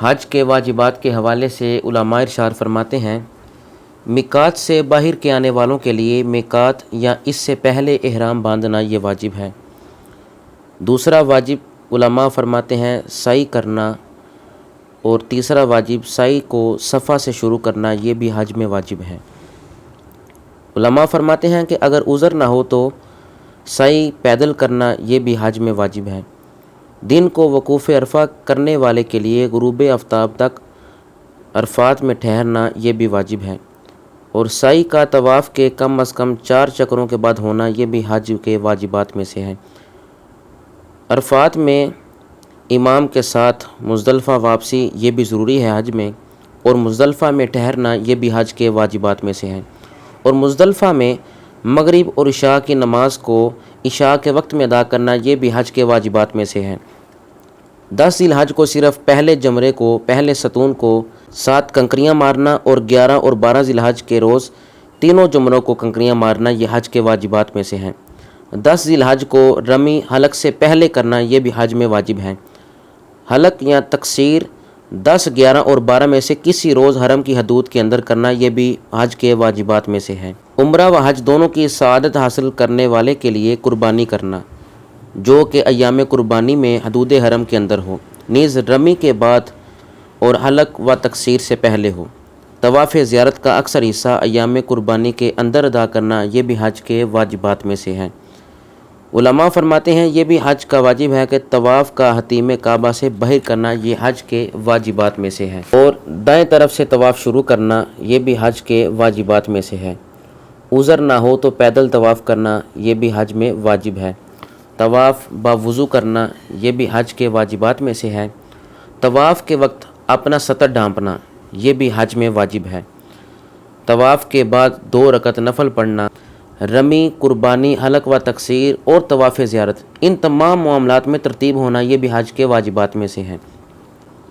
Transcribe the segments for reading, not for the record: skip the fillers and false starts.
حج کے واجبات کے حوالے سے علماء ارشاد فرماتے ہیں، میقات سے باہر کے آنے والوں کے لیے میقات یا اس سے پہلے احرام باندھنا یہ واجب ہے۔ دوسرا واجب علماء فرماتے ہیں سعی کرنا، اور تیسرا واجب سعی کو صفا سے شروع کرنا، یہ بھی حج میں واجب ہے۔ علماء فرماتے ہیں کہ اگر عذر نہ ہو تو سعی پیدل کرنا یہ بھی حج میں واجب ہے۔ دن کو وقوف عرفہ کرنے والے کے لیے غروب آفتاب تک عرفات میں ٹھہرنا یہ بھی واجب ہے، اور سعی کا طواف کے کم از کم 4 چکروں کے بعد ہونا یہ بھی حج کے واجبات میں سے ہے۔ عرفات میں امام کے ساتھ مزدلفہ واپسی یہ بھی ضروری ہے حج میں، اور مزدلفہ میں ٹھہرنا یہ بھی حج کے واجبات میں سے ہے، اور مزدلفہ میں مغرب اور عشاء کی نماز کو عشاء کے وقت میں ادا کرنا یہ بھی حج کے واجبات میں سے ہے۔ 10 ذی الحج کو صرف پہلے جمرے کو، پہلے ستون کو 7 کنکریاں مارنا، اور 11 اور 12 ذی الحج کے روز تینوں جمروں کو کنکریاں مارنا یہ حج کے واجبات میں سے ہیں۔ 10 ذی الحج کو رمی حلق سے پہلے کرنا یہ بھی حج میں واجب ہے۔ حلق یا تقصیر 10، 11 اور 12 میں سے کسی روز حرم کی حدود کے اندر کرنا یہ بھی حج کے واجبات میں سے ہے۔ عمرہ و حج دونوں کی سعادت حاصل کرنے والے کے لیے قربانی کرنا، جو کہ ایام قربانی میں حدود حرم کے اندر ہو، نیز رمی کے بعد اور حلق و تقصیر سے پہلے ہو۔ طواف زیارت کا اکثر حصہ ایام قربانی کے اندر ادا کرنا یہ بھی حج کے واجبات میں سے ہے۔ علماء فرماتے ہیں یہ بھی حج کا واجب ہے کہ طواف کا حتیم کعبہ سے باہر کرنا یہ حج کے واجبات میں سے ہے، اور دائیں طرف سے طواف شروع کرنا یہ بھی حج کے واجبات میں سے ہے۔ عذر نہ ہو تو پیدل طواف کرنا یہ بھی حج میں واجب ہے۔ طواف باوضو کرنا یہ بھی حج کے واجبات میں سے ہے۔ طواف کے وقت اپنا سطر ڈھانپنا یہ بھی حج میں واجب ہے۔ طواف کے بعد 2 رکعت نفل پڑھنا، رمی، قربانی، حلق و تقصیر اور طواف زیارت، ان تمام معاملات میں ترتیب ہونا یہ بھی حج کے واجبات میں سے ہے،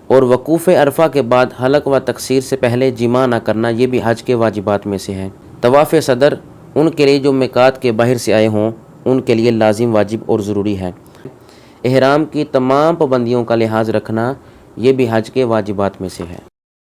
اور وقوف عرفہ کے بعد حلق و تقصیر سے پہلے جماع نہ کرنا یہ بھی حج کے واجبات میں سے ہے۔ طواف صدر ان کے لیے جو میقات کے باہر سے آئے ہوں ان کے لیے لازم، واجب اور ضروری ہے۔ احرام کی تمام پابندیوں کا لحاظ رکھنا یہ بھی حج کے واجبات میں سے ہے۔